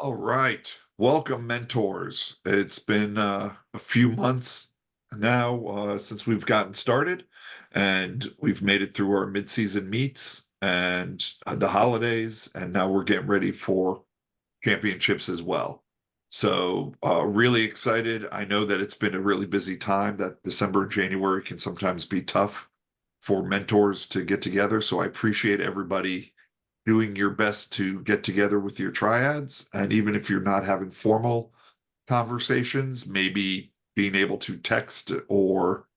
All right. Welcome, mentors. It's been a few months now since we've gotten started, and we've made it through our mid-season meets and the holidays, and now we're getting ready for championships as well. So, really excited. I know that it's been a really busy time, that December and January can sometimes be tough for mentors to get together. So, I appreciate everybody doing your best to get together with your triads. And even if you're not having formal conversations, maybe being able to text or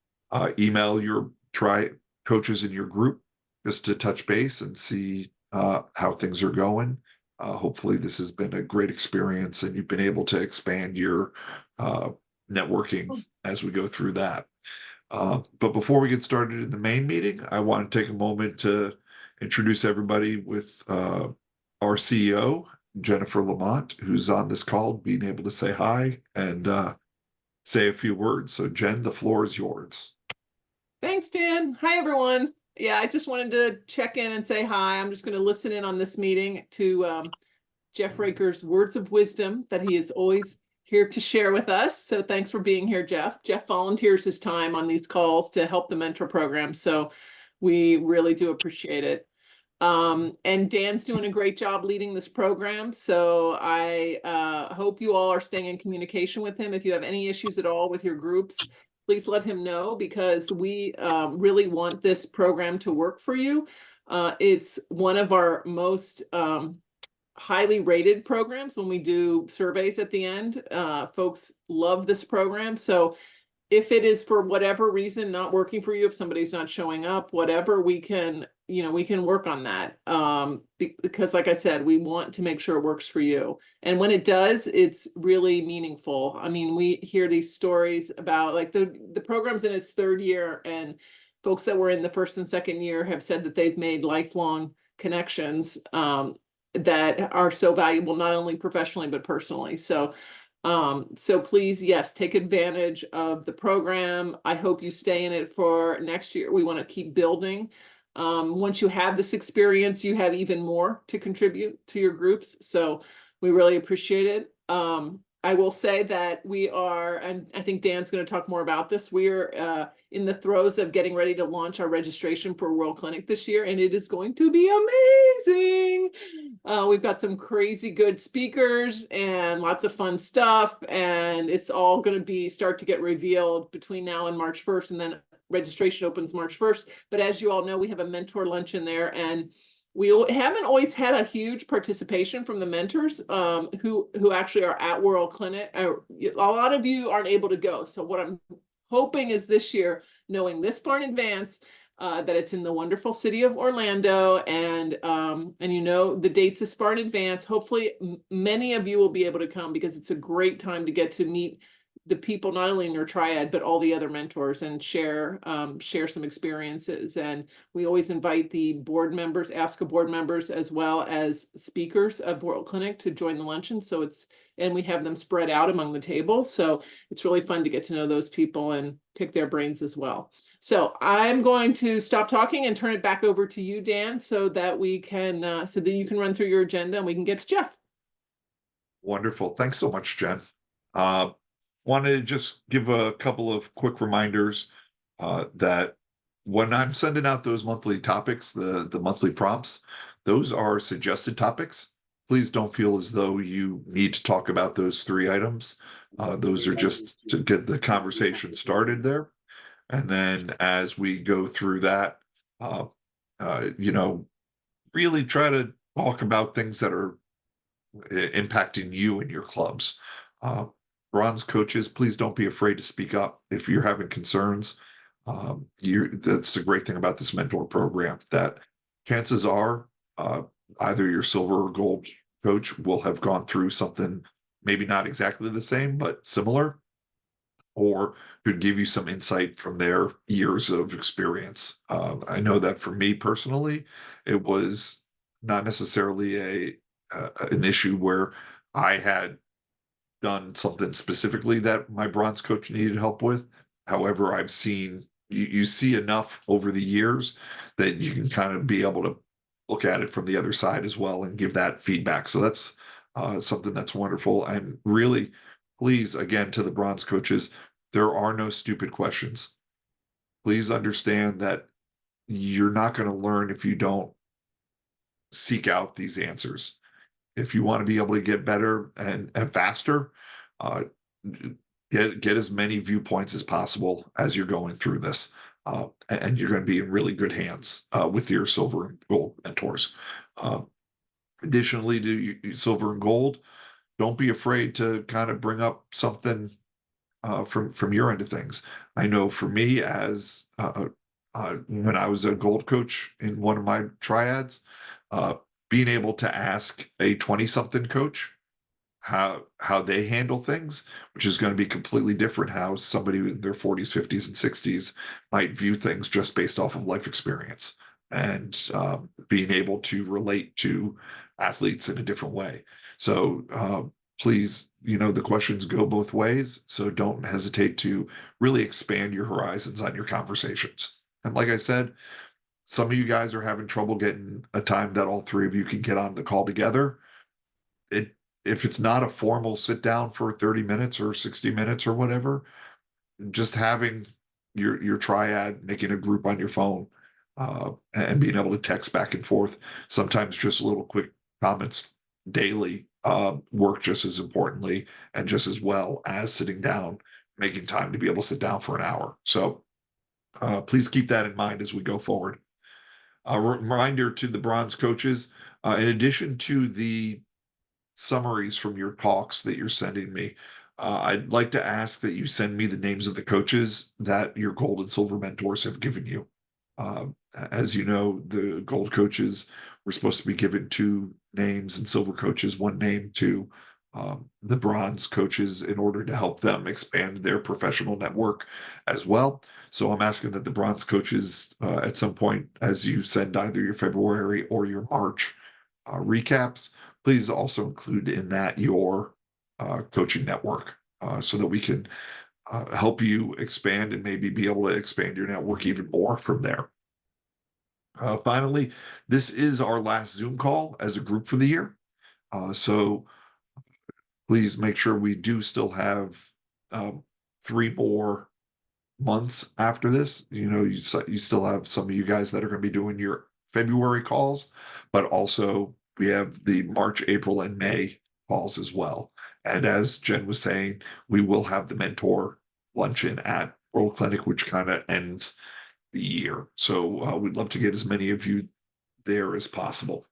email your tri coaches in your group just to touch base and see how things are going. Hopefully, this has been a great experience and you've been able to expand your uh, networking as we go through that. But before we get started in the main meeting, I want to take a moment to introduce everybody with our CEO, Jennifer Lamont, who's on this call, being able to say hi and say a few words. So, Jen, the floor is yours. Thanks, Dan. Hi, everyone. Yeah, I just wanted to check in and say hi. I'm just going to listen in on this meeting to Jeff Raker's words of wisdom that he is always here to share with us. So thanks for being here, Jeff. Jeff volunteers his time on these calls to help the mentor program. So we really do appreciate it. And Dan's doing a great job leading this program. So I hope you all are staying in communication with him. If you have any issues at all with your groups, please let him know, because we really want this program to work for you. It's one of our most highly rated programs when we do surveys at the end. Folks love this program. So if it is for whatever reason not working for you, if somebody's not showing up, whatever, we can work on that. Because like I said, we want to make sure it works for you. And when it does, it's really meaningful. I mean, we hear these stories about, like, the program's in its third year, and folks that were in the first and second year have said that they've made lifelong connections that are so valuable, not only professionally, but personally. So please, yes, take advantage of the program. I hope you stay in it for next year. We want to keep building. Once you have this experience, you have even more to contribute to your groups. So we really appreciate it. I will say that we are, and I think Dan's going to talk more about this, we're in the throes of getting ready to launch our registration for World Clinic this year, and it is going to be amazing. We've got some crazy good speakers and lots of fun stuff, and it's all going to start to get revealed between now and March 1st, and then registration opens March 1st. But as you all know, we have a mentor luncheon there, and we haven't always had a huge participation from the mentors who actually are at World Clinic. A lot of you aren't able to go. So what I'm hoping is this year, knowing this far in advance, that it's in the wonderful city of Orlando, and the dates this far in advance. Hopefully many of you will be able to come, because it's a great time to get to meet the people, not only in your triad, but all the other mentors, and share some experiences. And we always invite the board members, ASCA board members, as well as speakers of World Clinic to join the luncheon. And we have them spread out among the tables. So it's really fun to get to know those people and pick their brains as well. So I'm going to stop talking and turn it back over to you, Dan, so that you can run through your agenda and we can get to Jeff. Wonderful. Thanks so much, Jen. Wanted to just give a couple of quick reminders that when I'm sending out those monthly topics, the monthly prompts, those are suggested topics. Please don't feel as though you need to talk about those 3 items. Those are just to get the conversation started there. And then as we go through that, really try to talk about things that are impacting you and your clubs. Bronze coaches, please don't be afraid to speak up if you're having concerns. That's the great thing about this mentor program, that chances are either your silver or gold coach will have gone through something, maybe not exactly the same, but similar, or could give you some insight from their years of experience. I know that for me personally, it was not necessarily an issue where I had done something specifically that my bronze coach needed help with. However, I've seen you see enough over the years that you can kind of be able to look at it from the other side as well and give that feedback. So that's something that's wonderful. And really, please, again, to the bronze coaches, there are no stupid questions. Please understand that you're not going to learn if you don't seek out these answers. If you want to be able to get better and faster, uh, get as many viewpoints as possible as you're going through this. And you're going to be in really good hands with your silver and gold mentors. Uh, Additionally, to silver and gold, don't be afraid to kind of bring up something from your end of things. I know for me, as when I was a gold coach in one of my triads, uh, being able to ask a 20-something coach how they handle things, which is going to be completely different how somebody in their 40s, 50s, and 60s might view things just based off of life experience and being able to relate to athletes in a different way. So please, the questions go both ways. So don't hesitate to really expand your horizons on your conversations. And like I said, some of you guys are having trouble getting a time that all three of you can get on the call together. It If it's not a formal sit down for 30 minutes or 60 minutes or whatever, just having your triad, making a group on your phone, and being able to text back and forth, sometimes just little quick comments daily work just as importantly and just as well as sitting down, making time to be able to sit down for an hour. So please keep that in mind as we go forward. A reminder to the bronze coaches, in addition to the summaries from your talks that you're sending me, I'd like to ask that you send me the names of the coaches that your gold and silver mentors have given you. Uh, as you know, the gold coaches were supposed to be given two names and silver coaches one name to the bronze coaches in order to help them expand their professional network as well. So I'm asking that the bronze coaches, at some point, as you send either your February or your March recaps, please also include in that your coaching network so that we can help you expand and maybe be able to expand your network even more from there. Finally, this is our last Zoom call as a group for the year. So please make sure we do still have um, 3 more months after this. You still have some of you guys that are going to be doing your February calls, but also we have the March, April, and May calls as well. And as Jen was saying, we will have the mentor luncheon at World Clinic, which kind of ends the year. So we'd love to get as many of you there as possible.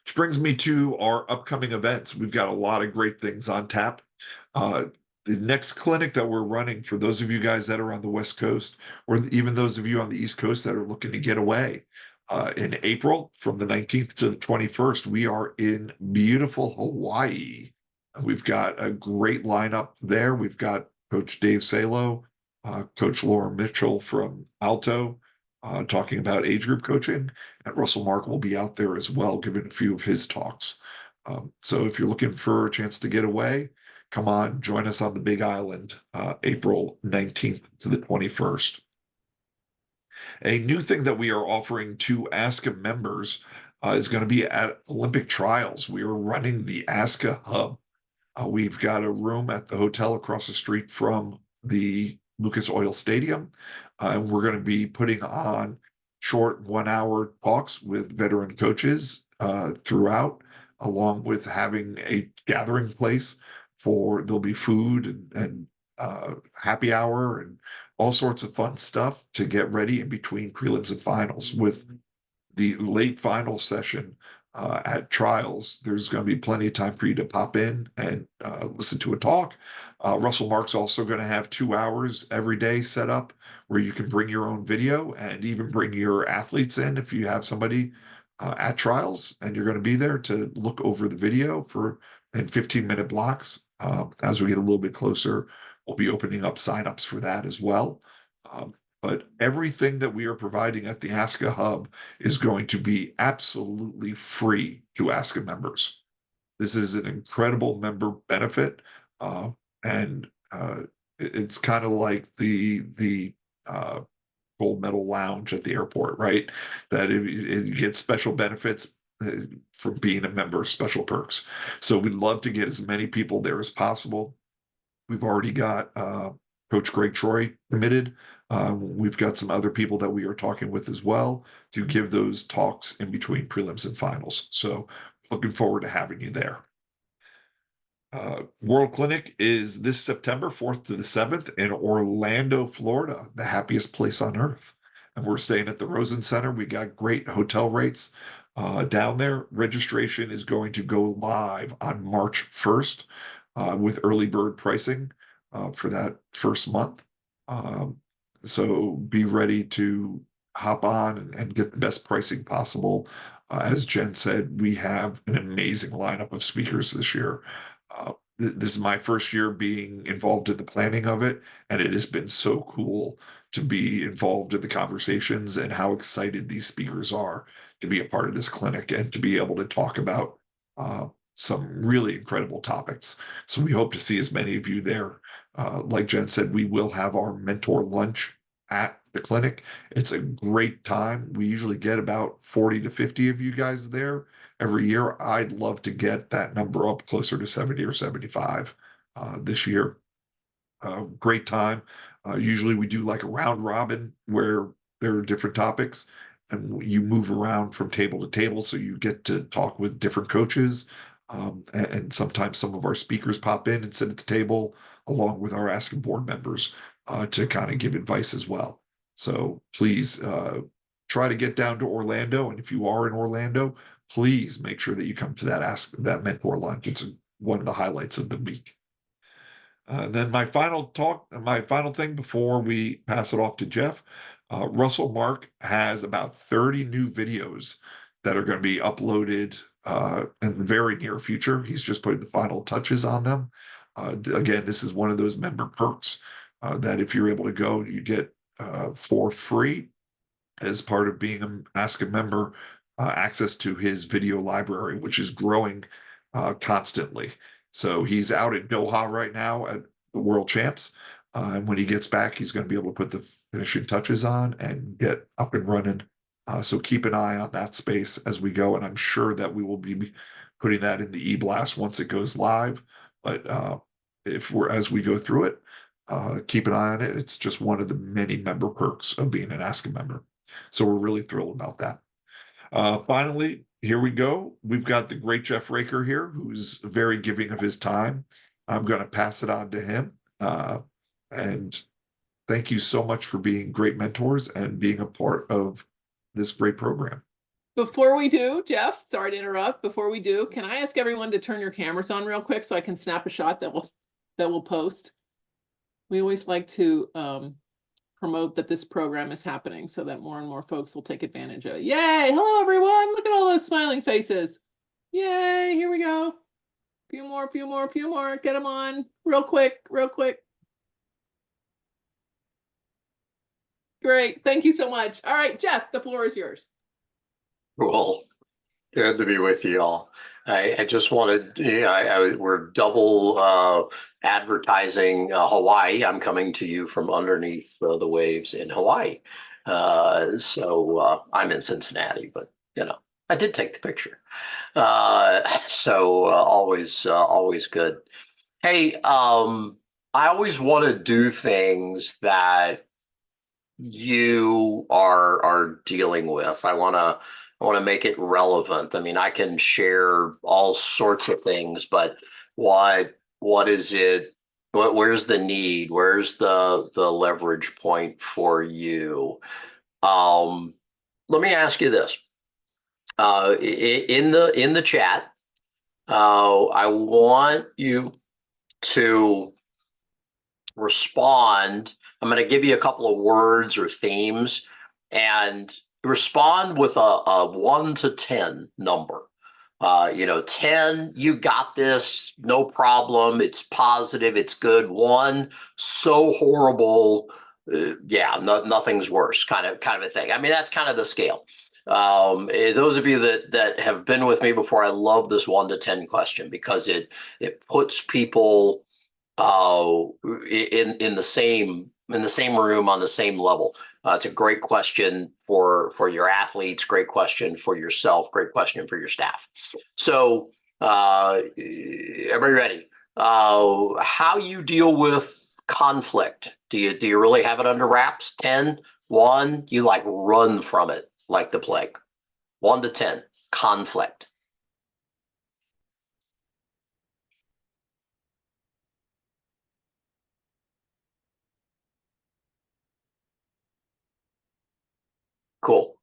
Which brings me to our upcoming events. We've got a lot of great things on tap. Uh, the next clinic that we're running, for those of you guys that are on the West Coast, or even those of you on the East Coast that are looking to get away, in April from the 19th to the 21st, we are in beautiful Hawaii. We've got a great lineup there. We've got Coach Dave Salo, Coach Laura Mitchell from Alto, talking about age group coaching, and Russell Mark will be out there as well, giving a few of his talks. So if you're looking for a chance to get away, come on, join us on the Big Island, April 19th to the 21st. A new thing that we are offering to ASCA members is going to be at Olympic Trials. We are running the ASCA Hub. We've got a room at the hotel across the street from the Lucas Oil Stadium, and we're going to be putting on short 1 hour talks with veteran coaches throughout, along with having a gathering place there'll be food and happy hour and all sorts of fun stuff to get ready in between prelims and finals. With the late final session at trials, there's going to be plenty of time for you to pop in and listen to a talk. Russell Mark's also going to have 2 hours every day set up where you can bring your own video and even bring your athletes in if you have somebody at trials and you're going to be there to look over the video in 15-minute blocks. As we get a little bit closer, we'll be opening up signups for that as well. But everything that we are providing at the ASCA Hub is going to be absolutely free to ASCA members. This is an incredible member benefit, and it's kind of like the gold medal lounge at the airport, right? That you get special benefits from being a member of Special Perks. So we'd love to get as many people there as possible. We've already got Coach Greg Troy committed. We've got some other people that we are talking with as well to give those talks in between prelims and finals. So looking forward to having you there. World Clinic is this September 4th to the 7th in Orlando, Florida, the happiest place on earth. And we're staying at the Rosen Center. We got great hotel rates down there. Registration is going to go live on March 1st with early bird pricing for that first month. Um, so be ready to hop on and get the best pricing possible. As Jen said, we have an amazing lineup of speakers this year. This is my first year being involved in the planning of it, and it has been so cool to be involved in the conversations and how excited these speakers are to be a part of this clinic and to be able to talk about some really incredible topics. So we hope to see as many of you there. Like Jen said, we will have our mentor lunch at the clinic. It's a great time. We usually get about 40 to 50 of you guys there every year. I'd love to get that number up closer to 70 or 75 this year. Great time. Usually we do like a round robin where there are different topics and you move around from table to table. So you get to talk with different coaches. And sometimes some of our speakers pop in and sit at the table along with our ASCA board members to kind of give advice as well. So please try to get down to Orlando. And if you are in Orlando, please make sure that you come to that mentor lunch. It's one of the highlights of the week. Then my final thing before we pass it off to Jeff, Russell Mark has about 30 new videos that are going to be uploaded in the very near future. He's just putting the final touches on them. Again, this is one of those member perks that if you're able to go, you get for free as part of being an ASCA member, access to his video library, which is growing constantly. So he's out at Doha right now at the World Champs. And when he gets back, he's going to be able to put the finishing touches on and get up and running. So keep an eye on that space as we go. And I'm sure that we will be putting that in the e-blast once it goes live. But as we go through it, keep an eye on it. It's just one of the many member perks of being an ASCA member. So we're really thrilled about that. Finally, here we go. We've got the great Jeff Raker here, who's very giving of his time. I'm going to pass it on to him. And thank you so much for being great mentors and being a part of this great program. Before we do, Jeff, sorry to interrupt. Before we do, can I ask everyone to turn your cameras on real quick so I can snap a shot that we'll post? We always like to promote that this program is happening so that more and more folks will take advantage of it. Yay! Hello, everyone. Look at all those smiling faces. Yay! Here we go. Few more. Get them on real quick. Great. Thank you so much. All right, Jeff, the floor is yours. Cool. Good to be with you all. I just wanted, we're double advertising Hawaii. I'm coming to you from underneath the waves in Hawaii. So I'm in Cincinnati, but I did take the picture. So always good. Hey, I always want to do things that you are dealing with. I want to make it relevant. I mean, I can share all sorts of things, but what is it? Where's the need? Where's the leverage point for you? Let me ask you this. In the chat, I want you to respond. I'm going to give you a couple of words or themes and respond with a 1 to 10 number. 10, you got this, no problem. It's positive. It's good. 1, so horrible. Nothing's worse kind of a thing. I mean, that's kind of the scale. Those of you that have been with me before, I love this 1 to 10 question because it puts people in the same room on the same level. It's a great question for your athletes, great question for yourself, great question for your staff. So everybody ready? How you deal with conflict? Do you really have it under wraps? 10, 1, you like run from it like the plague. 1 to 10, conflict. Cool.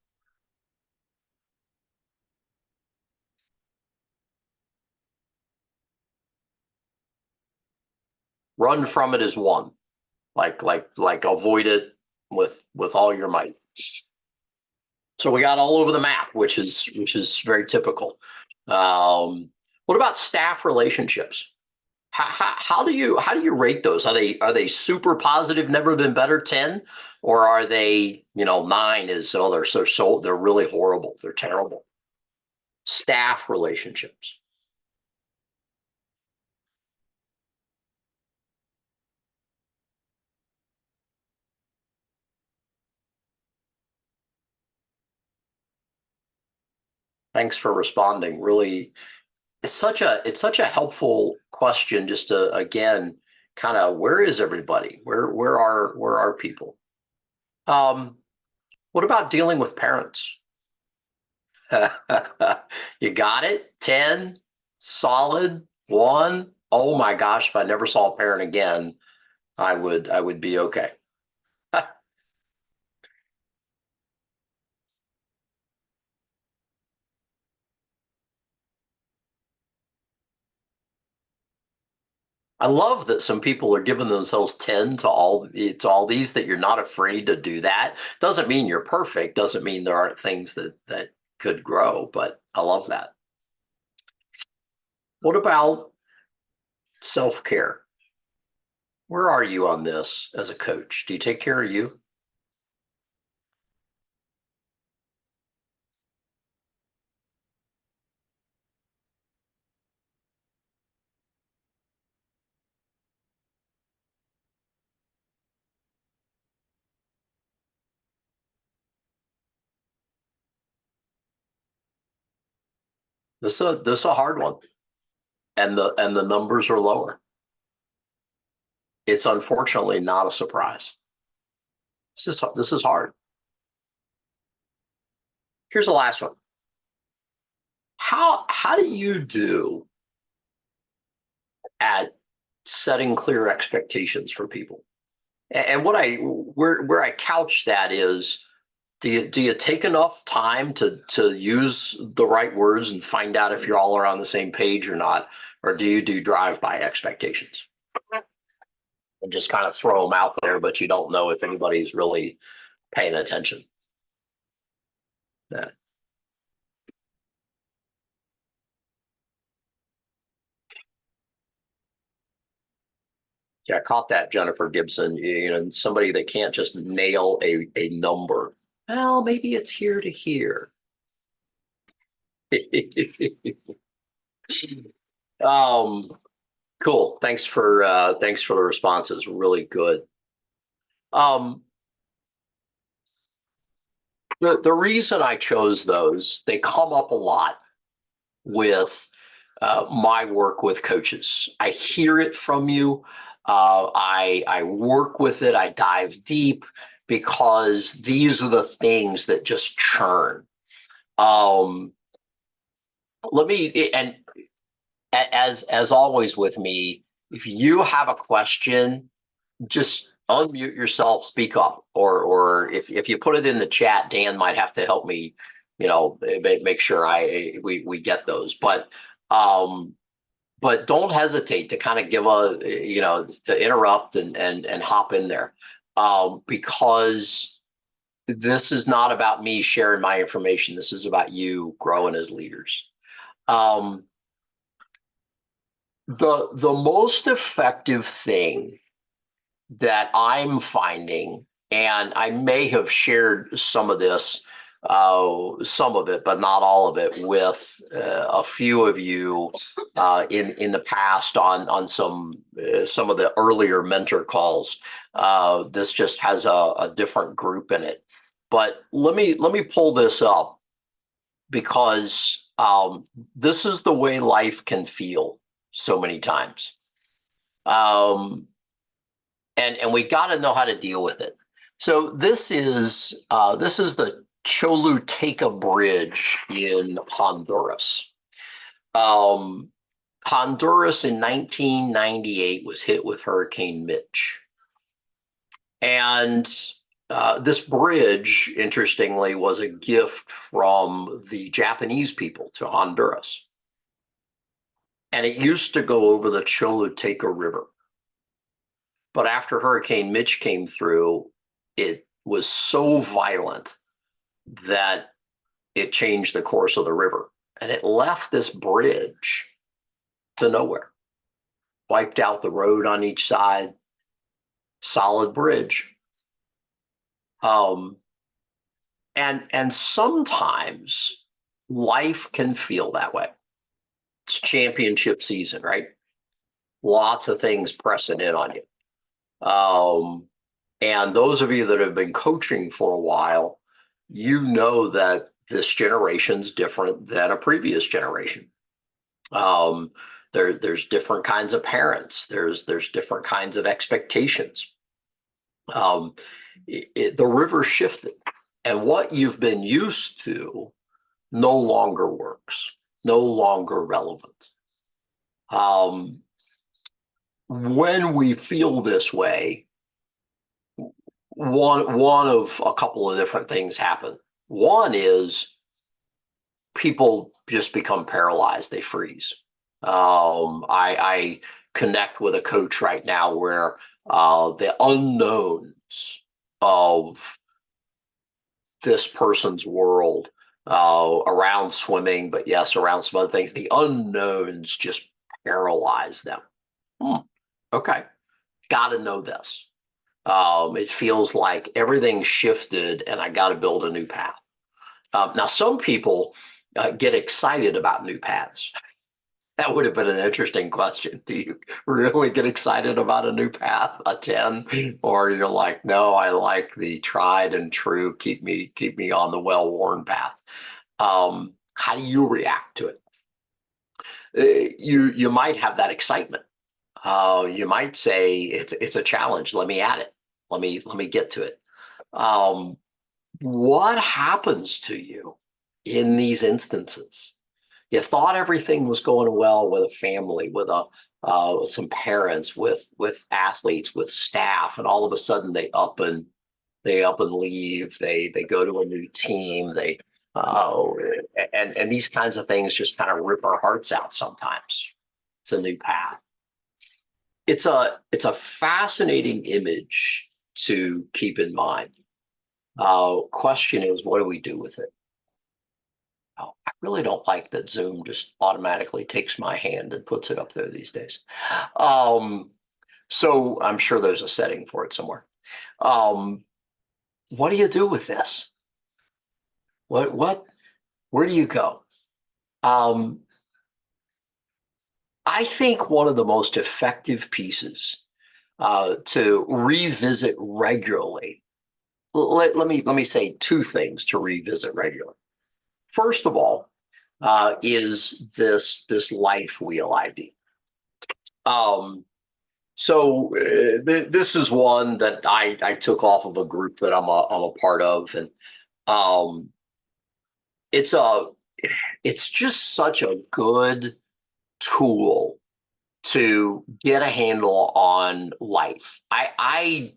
Run from it is 1. Like avoid it with all your might. So we got all over the map, which is very typical. What about staff relationships? How do you rate those? Are they super positive, never been better, 10, or are they 9 is they're really horrible, they're terrible? Staff relationships. Thanks for responding. Really, it's such a helpful question, just to again kind of, where is everybody? Where are people? What about dealing with parents? You got it? 10, solid, 1. Oh my gosh, if I never saw a parent again, I would be okay. I love that some people are giving themselves 10 to all these, that you're not afraid to do that. Doesn't mean you're perfect, doesn't mean there aren't things that could grow, but I love that. What about self-care? Where are you on this as a coach? Do you take care of you? This is a hard one, and the numbers are lower. It's unfortunately not a surprise. This is hard. Here's the last one. How do you do at setting clear expectations for people? And where I couch that is, do you take enough time to use the right words and find out if you're all on the same page or not, or do you do drive-by expectations and just kind of throw them out there, but you don't know if anybody's really paying attention? Yeah. Yeah, I caught that, Jennifer Gibson. Somebody that can't just nail a number. Well, maybe it's here to here. Cool. Thanks for the responses. Really good. The reason I chose those, they come up a lot with my work with coaches. I hear it from you. I work with it. I dive deep because these are the things that just churn. And as always with me, if you have a question, just unmute yourself, speak up, or if you put it in the chat, Dan might have to help me, make sure we get those. But don't hesitate to kind of give to interrupt and hop in there, because this is not about me sharing my information. This is about you growing as leaders. The most effective thing that I'm finding, and I may have shared some of this some of it, but not all of it, with a few of you in the past on some of the earlier mentor calls. This just has a different group in it. But let me pull this up, because this is the way life can feel so many times. And we got to know how to deal with it. So this is the Choluteca Bridge in Honduras. Honduras in 1998 was hit with Hurricane Mitch. And this bridge, interestingly, was a gift from the Japanese people to Honduras. And it used to go over the Choluteca River. But after Hurricane Mitch came through, it was so violent that it changed the course of the river. And it left this bridge to nowhere. Wiped out the road on each side. Solid bridge. And sometimes life can feel that way. It's championship season, right? Lots of things pressing in on you. And those of you that have been coaching for a while, you know that this generation's different than a previous generation. There's different kinds of parents. There's different kinds of expectations. The river shifted, and what you've been used to no longer works, no longer relevant. When we feel this way, one of a couple of different things happen. One is people just become paralyzed; they freeze. I connect with a coach right now where the unknowns of this person's world around swimming, but yes, around some other things, the unknowns just paralyze them. Okay, got to know this. It feels like everything shifted and I got to build a new path. Now, some people get excited about new paths. That would have been an interesting question. Do you really get excited about a new path, a 10? Or you're like, no, I like the tried and true, keep me on the well-worn path. How do you react to it? You might have that excitement. You might say it's a challenge. Let me at it. Let me get to it. What happens to you in these instances? You thought everything was going well with a family, with some parents, with athletes, with staff, and all of a sudden they up and leave. They go to a new team. And these kinds of things just kind of rip our hearts out sometimes. It's a new path. It's a fascinating image to keep in mind. Question is, what do we do with it? Oh, I really don't like that Zoom just automatically takes my hand and puts it up there these days. So I'm sure there's a setting for it somewhere. What do you do with this? Where do you go? I think one of the most effective pieces to revisit regularly. Let me say two things to revisit regularly. First of all, is this life wheel idea. This is one that I took off of a group that I'm a part of, and it's just such a good tool to get a handle on life. I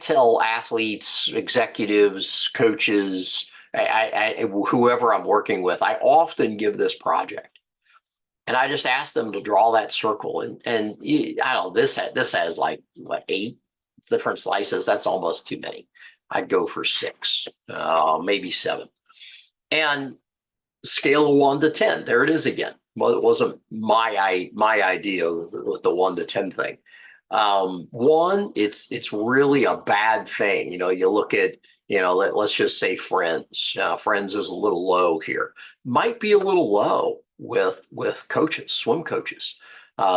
tell athletes, executives, coaches, whoever I'm working with, I often give this project, and I just ask them to draw that circle. And I don't know, this has like what, 8 different slices. That's almost too many. I'd go for 6, maybe 7, and scale of 1 to 10. There it is again. Well, it wasn't my idea with the 1 to 10 thing. 1, it's really a bad thing. You know, you look at let's just say friends. Friends is a little low here. Might be a little low with coaches, swim coaches.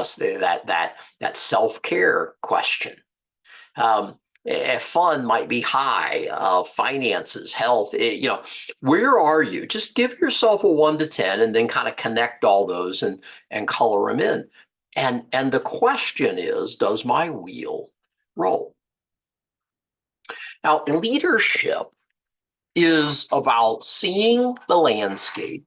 So that self-care question. Fun might be high. Finances, health. Where are you? Just give yourself a 1 to 10, and then kind of connect all those and color them in. And the question is, does my wheel roll? Now, leadership is about seeing the landscape,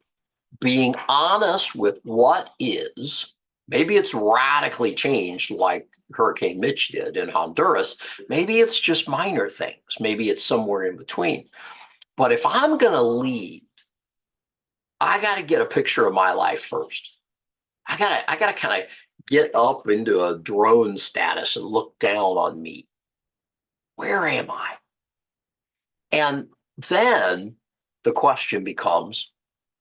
being honest with what is. Maybe it's radically changed like Hurricane Mitch did in Honduras. Maybe it's just minor things. Maybe it's somewhere in between. But if I'm going to lead, I got to get a picture of my life first. I got to kind of get up into a drone status and look down on me. Where am I? And then the question becomes,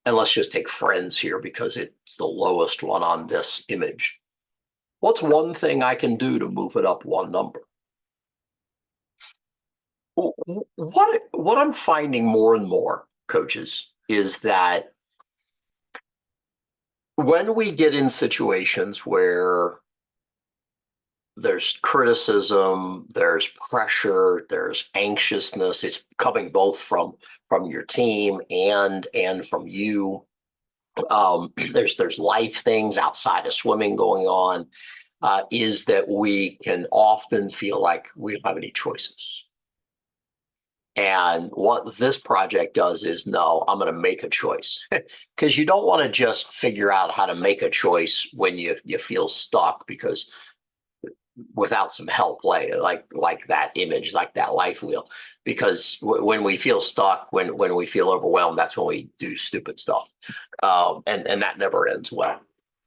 and let's just take friends here because it's the lowest one on this image. What's one thing I can do to move it up one number? What I'm finding more and more, coaches, is that when we get in situations where there's criticism, there's pressure, there's anxiousness, it's coming both from your team and from you. There's life things outside of swimming going on, is that we can often feel like we don't have any choices. And what this project does is, no, I'm going to make a choice, because you don't want to just figure out how to make a choice when you feel stuck, because without some help, like that image, like that life wheel, because when we feel stuck, when we feel overwhelmed, that's when we do stupid stuff, and that never ends well.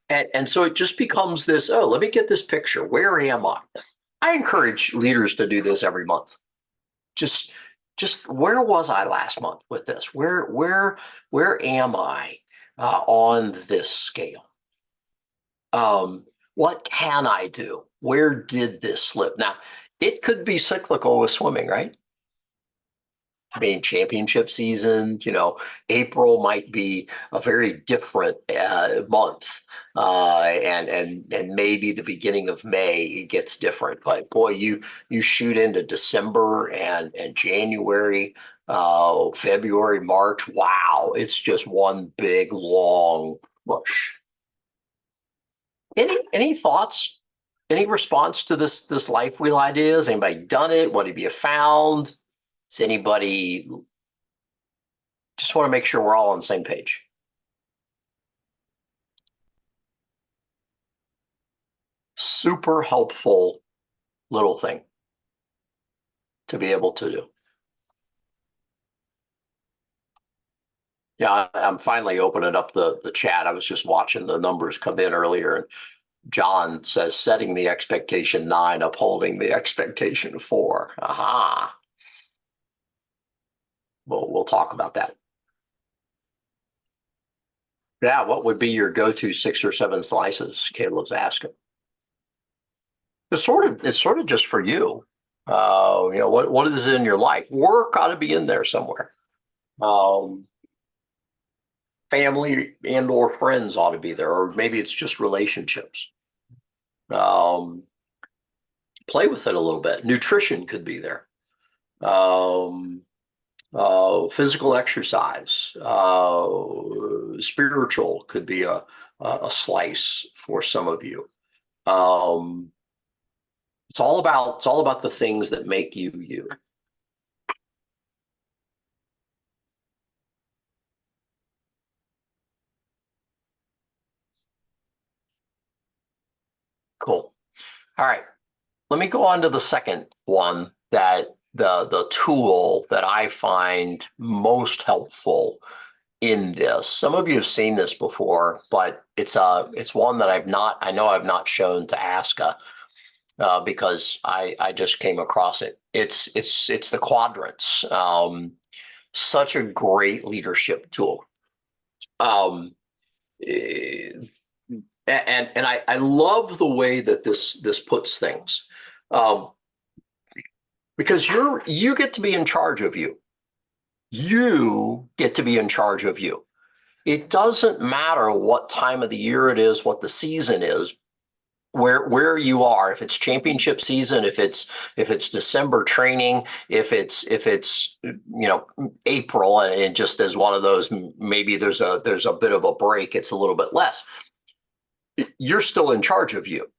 And so it just becomes this, oh, let me get this picture. Where am I? I encourage leaders to do this every month. Just where was I last month with this? Where am I on this scale? What can I do? Where did this slip? Now, it could be cyclical with swimming, right? I mean, championship season, April might be a very different month, and maybe the beginning of May gets different. But boy, you shoot into December and January, February, March. Wow, it's just one big long push. Any thoughts? Any response to this life wheel idea? Has anybody done it? What have you found? Is anybody, just want to make sure we're all on the same page. Super helpful little thing to be able to do. Yeah, I'm finally opening up the chat. I was just watching the numbers come in earlier, and John says, setting the expectation 9, upholding the expectation 4. Aha. We'll talk about that. Yeah, what would be your go-to 6 or 7 slices? Caleb's asking. It's sort of just for you. What is in your life? Work ought to be in there somewhere. Family and or friends ought to be there, or maybe it's just relationships. Play with it a little bit. Nutrition could be there. Physical exercise, spiritual could be a slice for some of you. It's all about the things that make you you. Cool. All right. Let me go on to the second one, that the tool that I find most helpful in this. Some of you have seen this before, but it's one that I've not shown to ASCA, because I just came across it. It's the quadrants. Such a great leadership tool. And I love the way that this puts things, because you get to be in charge of you. You get to be in charge of you. It doesn't matter what time of the year it is, what the season is, where you are, if it's championship season, if it's December training, if it's April, and it just is one of those, maybe there's a bit of a break, it's a little bit less. You're still in charge of you.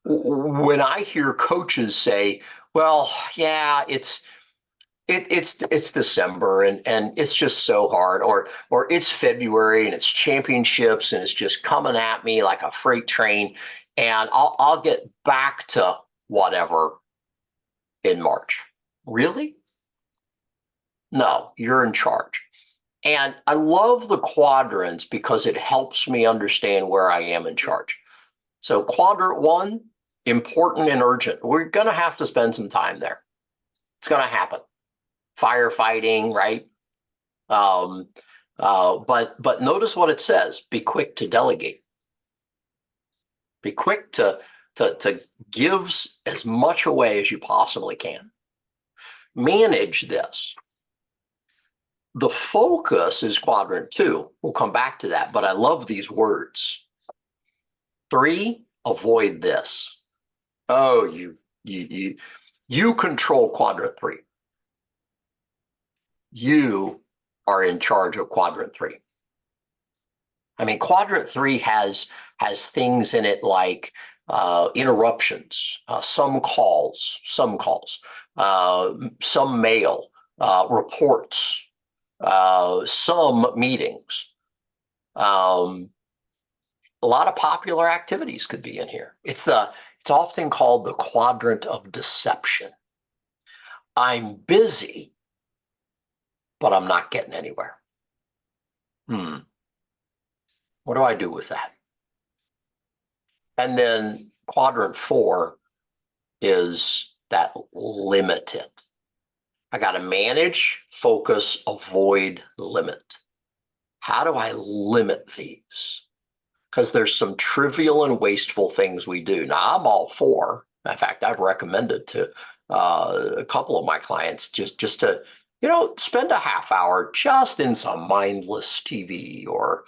When I hear coaches say, well, yeah, it's December and it's just so hard, or it's February and it's championships and it's just coming at me like a freight train, and I'll get back to whatever in March. Really? No, you're in charge. And I love the quadrants because it helps me understand where I am in charge. So quadrant 1, important and urgent. We're going to have to spend some time there. It's going to happen. Firefighting, right? But notice what it says: be quick to delegate. Be quick to give as much away as you possibly can. Manage this. The focus is quadrant 2. We'll come back to that, but I love these words. 3, avoid this. Oh, you control quadrant 3. You are in charge of quadrant 3. I mean, quadrant 3 has things in it like interruptions, some calls, some mail, reports, some meetings. A lot of popular activities could be in here. It's often called the quadrant of deception. I'm busy, but I'm not getting anywhere. What do I do with that? And then quadrant 4 is that limited. I got to manage, focus, avoid, limit. How do I limit these? Because there's some trivial and wasteful things we do. Now, I'm all for. In fact, I've recommended to a couple of my clients just to spend a half hour just in some mindless TV or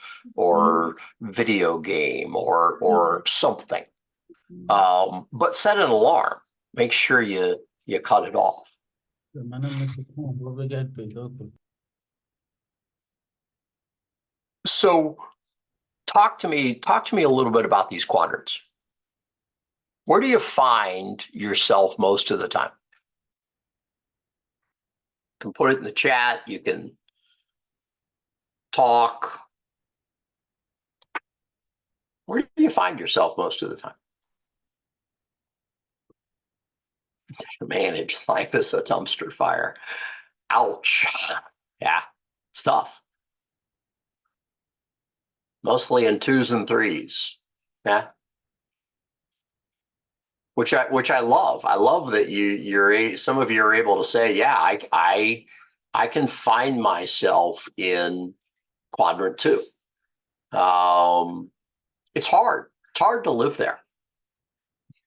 video game or something. But set an alarm. Make sure you cut it off. So talk to me a little bit about these quadrants. Where do you find yourself most of the time? You can put it in the chat. You can talk. Where do you find yourself most of the time? Manage life as a dumpster fire. Ouch. Yeah, it's tough. Mostly in 2s and 3s. Yeah. Which I love. I love that some of you are able to say, yeah, I can find myself in quadrant 2. It's hard. It's hard to live there.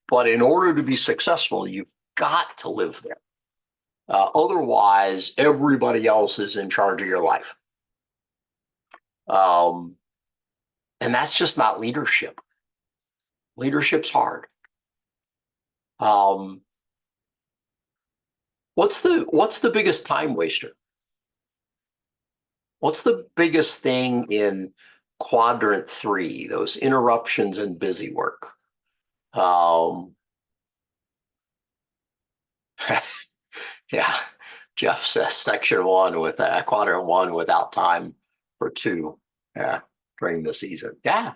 But in order to be successful, you've got to live there. Otherwise, everybody else is in charge of your life. And that's just not leadership. Leadership's hard. What's the biggest time waster? What's the biggest thing in quadrant 3, those interruptions and busy work? Yeah, Jeff says section 1 with quadrant 1 without time for 2 during the season. Yeah,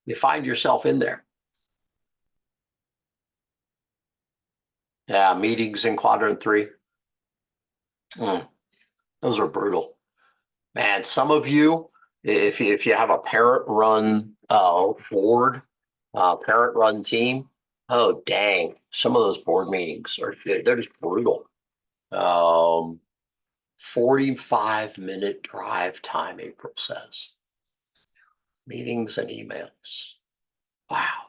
you find yourself in there. Yeah, meetings in quadrant 3. Those are brutal. Man, some of you, if you have a parent-run board, parent-run team, oh dang, some of those board meetings they're just brutal. 45-minute drive time, April says. Meetings and emails. Wow.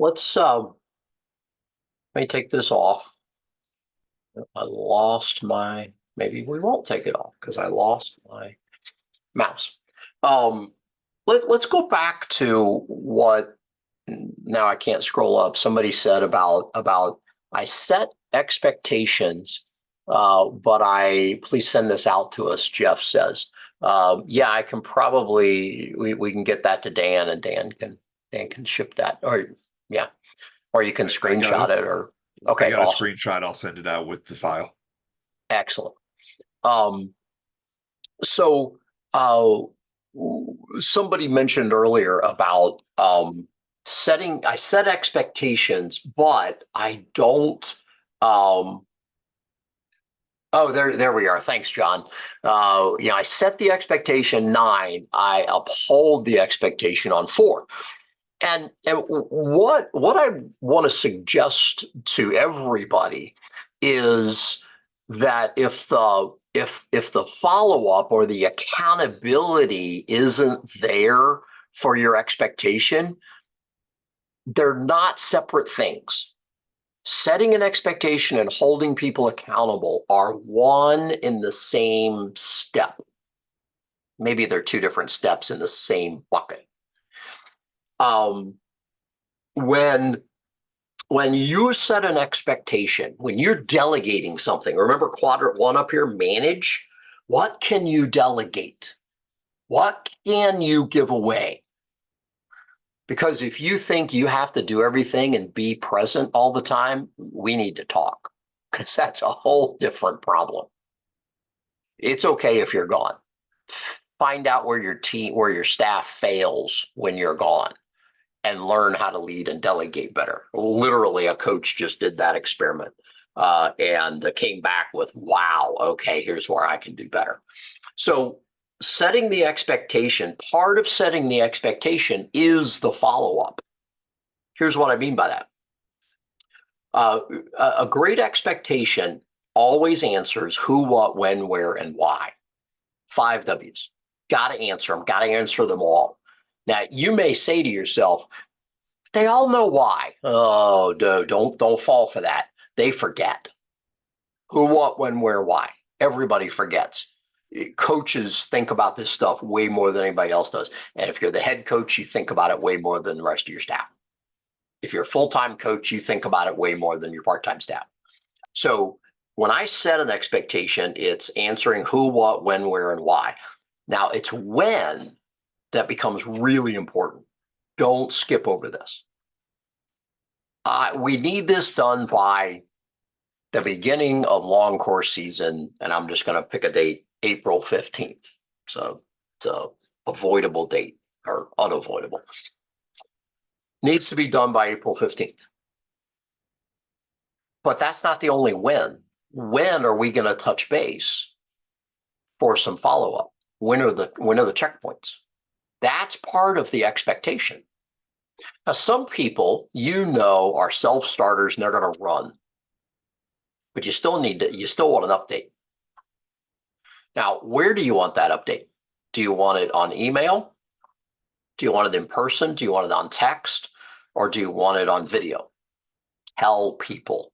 let's let me take this off. I lost my, maybe we won't take it off because I lost my mouse. Let's go back to what, now I can't scroll up. Somebody said about I set expectations, but please send this out to us, Jeff says. Yeah, I can probably, we can get that to Dan, and Dan can ship that, or yeah, or you can screenshot it, or okay, I got awesome. a screenshot. I'll send it out with the file. Excellent. So somebody mentioned earlier about I set expectations, but I don't oh, there we are. Thanks, John. I set the expectation 9. I uphold the expectation on 4. And what I want to suggest to everybody is that if the follow-up or the accountability isn't there for your expectation, they're not separate things. Setting an expectation and holding people accountable are one in the same step. Maybe they're 2 different steps in the same bucket. When you set an expectation, when you're delegating something, remember quadrant 1 up here, manage. What can you delegate? What can you give away? Because if you think you have to do everything and be present all the time, we need to talk, because that's a whole different problem. It's okay if you're gone. Find out where your staff fails when you're gone, and learn how to lead and delegate better. Literally, a coach just did that experiment and came back with, wow, okay, here's where I can do better. So setting the expectation, part of setting the expectation is the follow-up. Here's what I mean by that. A great expectation always answers who, what, when, where, and why. 5 W's. Got to answer them. Got to answer them all. Now, you may say to yourself, they all know why. Oh, no, don't fall for that. They forget. Who, what, when, where, why. Everybody forgets. Coaches think about this stuff way more than anybody else does. And if you're the head coach, you think about it way more than the rest of your staff. If you're a full-time coach, you think about it way more than your part-time staff. So when I set an expectation, it's answering who, what, when, where, and why. Now, it's when that becomes really important. Don't skip over this. We need this done by the beginning of long course season, and I'm just going to pick a date, April 15th. So it's a avoidable date, or unavoidable. Needs to be done by April 15th. But that's not the only when. When are we going to touch base for some follow-up? When are the checkpoints? That's part of the expectation. Now, some people, are self-starters and they're going to run, but you still want an update. Now, where do you want that update? Do you want it on email? Do you want it in person? Do you want it on text? Or do you want it on video? Tell people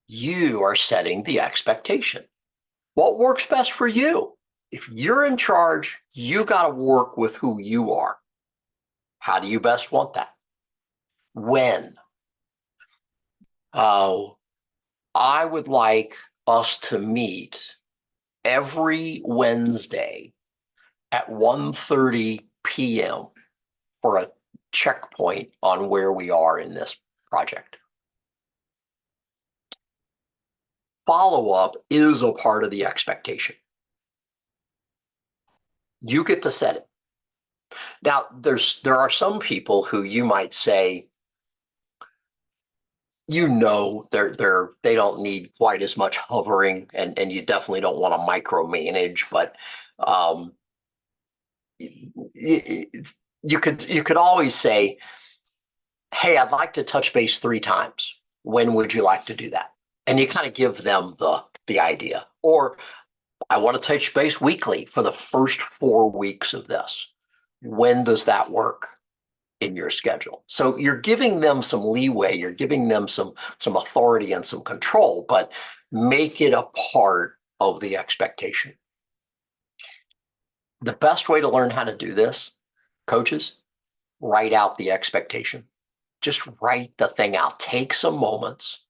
you are setting the expectation. What works best for you? If you're in charge, you got to work with who you are. How do you best want that? When? I would like us to meet every Wednesday at 1:30 p.m. for a checkpoint on where we are in this project. Follow-up is a part of the expectation. You get to set it. Now, there are some people who you might say, they don't need quite as much hovering, and you definitely don't want to micromanage, but you could always say, hey, I'd like to touch base 3 times. When would you like to do that? And you kind of give them the idea. Or I want to touch base weekly for the first 4 weeks of this. When does that work? in your schedule. So you're giving them some leeway, you're giving them some authority and some control, but make it a part of the expectation. The best way to learn how to do this, coaches, write out the expectation. Just write the thing out. Take some moments.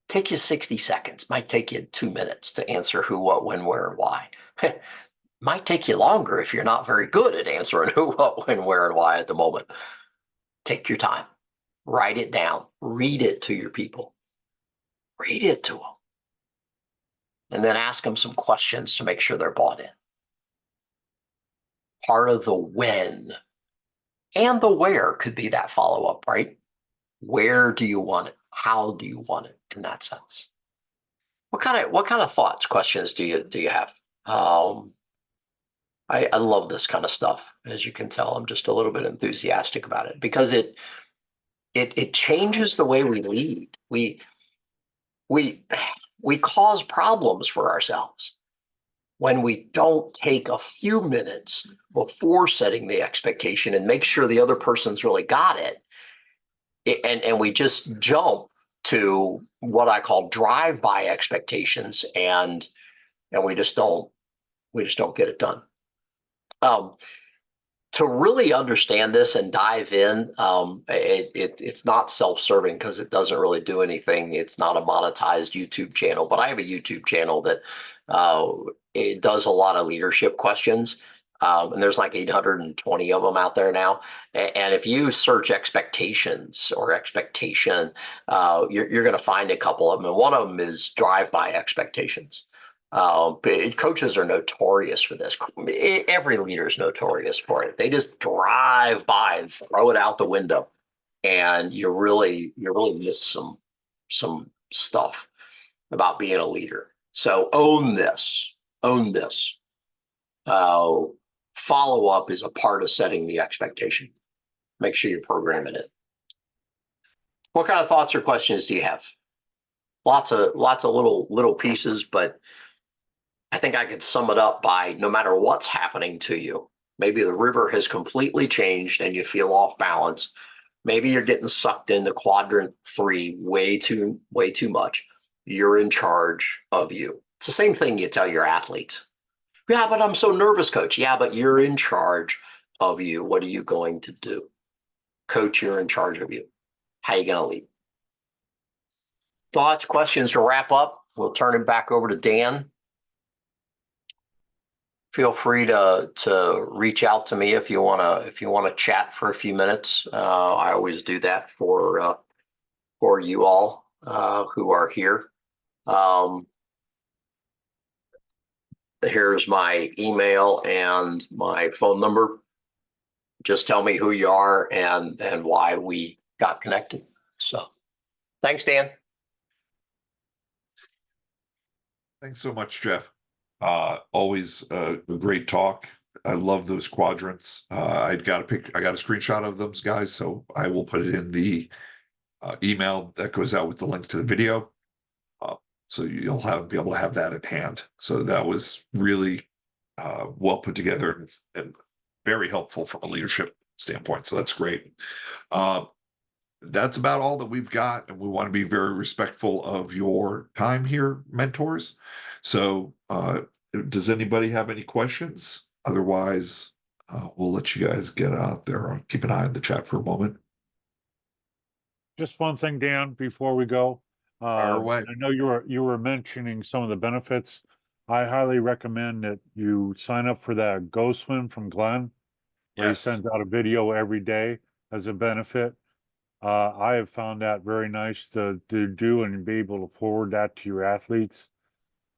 Take you 60 seconds. Might take you 2 minutes to answer who, what, when, where, and why. Might take you longer if you're not very good at answering who, what, when, where, and why at the moment. Take your time. Write it down. Read it to your people. Read it to them. And then ask them some questions to make sure they're bought in. Part of the when and the where could be that follow-up, right? Where do you want it? How do you want it in that sense? What kind of thoughts, questions do you have? I love this kind of stuff. As you can tell, I'm just a little bit enthusiastic about it because it changes the way we lead. We cause problems for ourselves when we don't take a few minutes before setting the expectation and make sure the other person's really got it. And we just jump to what I call drive-by expectations, and we just don't get it done. To really understand this and dive in, it's not self-serving because it doesn't really do anything. It's not a monetized YouTube channel, but I have a YouTube channel that it does a lot of leadership questions. And there's like 820 of them out there now. And if you search expectations or expectation, you're going to find a couple of them. And one of them is drive-by expectations. Coaches are notorious for this. Every leader is notorious for it. They just drive by and throw it out the window, and you really miss some stuff about being a leader. So own this. Own this. Follow up is a part of setting the expectation. Make sure you're programming it. What kind of thoughts or questions do you have? Lots of little pieces, but I think I could sum it up by no matter what's happening to you, maybe the river has completely changed and you feel off balance. Maybe you're getting sucked into quadrant 3 way too much. You're in charge of you. It's the same thing you tell your athletes. Yeah, but I'm so nervous, coach. Yeah, but you're in charge of you. What are you going to do? Coach, you're in charge of you. How are you going to lead? Thoughts, questions to wrap up? We'll turn it back over to Dan. Feel free to reach out to me if you wanna chat for a few minutes. I always do that for you all who are here. Here's my email and my phone number. Just tell me who you are and why we got connected. So, thanks, Dan. Thanks so much, Jeff. Always a great talk. I love those quadrants. I got a screenshot of those guys, so I will put it in the email that goes out with the link to the video. So you'll be able to have that at hand. So that was really well put together and very helpful from a leadership standpoint. So that's great. That's about all that we've got, and we want to be very respectful of your time here, mentors. So does anybody have any questions? Otherwise, we'll let you guys get out there. Keep an eye on the chat for a moment. Just one thing, Dan, before we go. Fire away. I know you were mentioning some of the benefits. I highly recommend that you sign up for that Go Swim from Glenn, where he Yes. sends out a video every day as a benefit. I have found that very nice to do and be able to forward that to your athletes.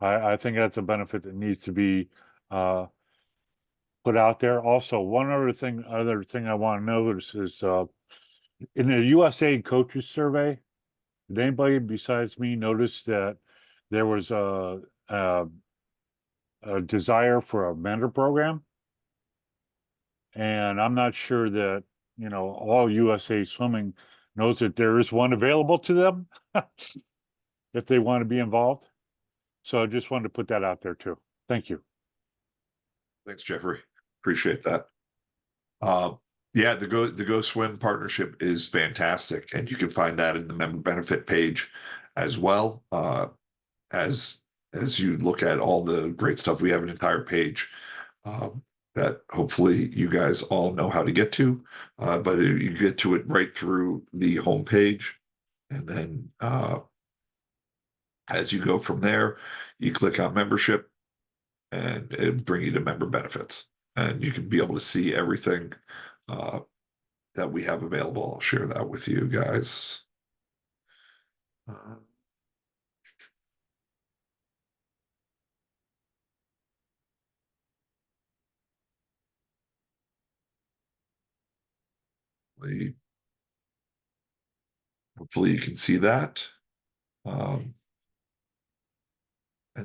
I think that's a benefit that needs to be put out there. Also, one other thing I want to notice is in the USA coaches survey, did anybody besides me notice that there was a desire for a mentor program? And I'm not sure that, all USA Swimming knows that there is one available to them if they want to be involved. So I just wanted to put that out there too. Thank you. Thanks, Jeffrey. Appreciate that. Yeah, the Go Swim partnership is fantastic, and you can find that in the member benefit page as well. As you look at all the great stuff, we have an entire page that hopefully you guys all know how to get to, but you get to it right through the homepage, and then as you go from there, you click on membership, and it'll bring you to member benefits, and you can be able to see everything that we have available. I'll share that with you guys. Hopefully you can see that. And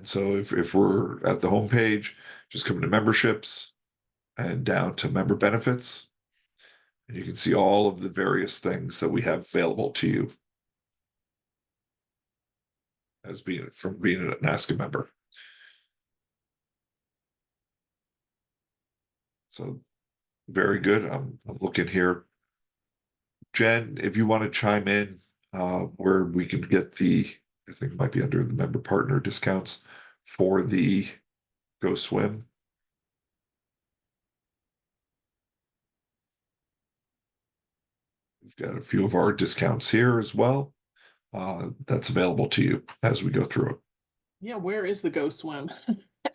so if we're at the homepage, just come to memberships and down to member benefits, and you can see all of the various things that we have available to you as being an ASCA member. So very good. I'm looking here. Jen, if you want to chime in where we can get I think it might be under the member partner discounts for the Go Swim. We've got a few of our discounts here as well. That's available to you as we go through it. Yeah, where is the Go Swim?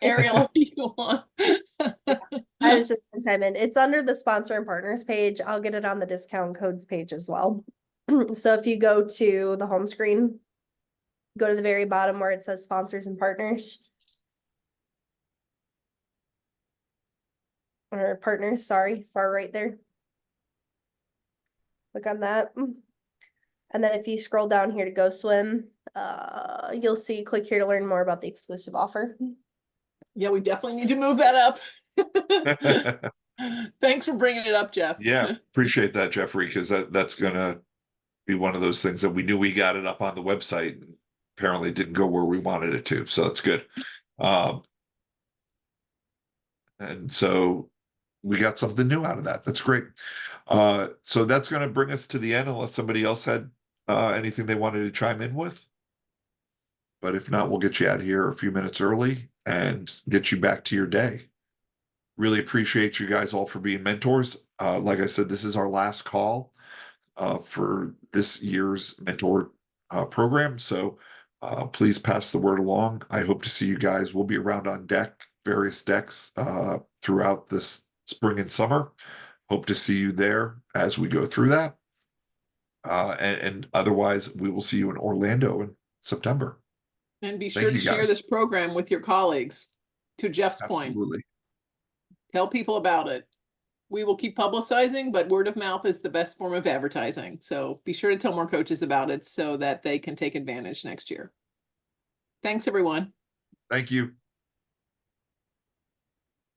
Ariel, you want? I was just gonna chime in. It's under the sponsor and partners page. I'll get it on the discount codes page as well. So if you go to the home screen, go to the very bottom where it says sponsors and partners. Or partners, sorry, far right there. Click on that. And then if you scroll down here to Go Swim, you'll see click here to learn more about the exclusive offer. Yeah, we definitely need to move that up. Thanks for bringing it up, Jeff. Yeah, appreciate that, Jeffrey, because that's gonna be one of those things that we knew we got it up on the website, and apparently it didn't go where we wanted it to. So that's good. And so we got something new out of that. That's great. So that's going to bring us to the end, unless somebody else had anything they wanted to chime in with. But if not, we'll get you out of here a few minutes early and get you back to your day. Really appreciate you guys all for being mentors. Like I said, this is our last call for this year's mentor program. So please pass the word along. I hope to see you guys. We'll be around on various decks throughout this spring and summer. Hope to see you there as we go through that. And otherwise, we will see you in Orlando in September. And be sure to share this program with your colleagues. To Jeff's point, Absolutely. Tell people about it. We will keep publicizing, but word of mouth is the best form of advertising. So be sure to tell more coaches about it so that they can take advantage next year. Thanks, everyone. Thank you.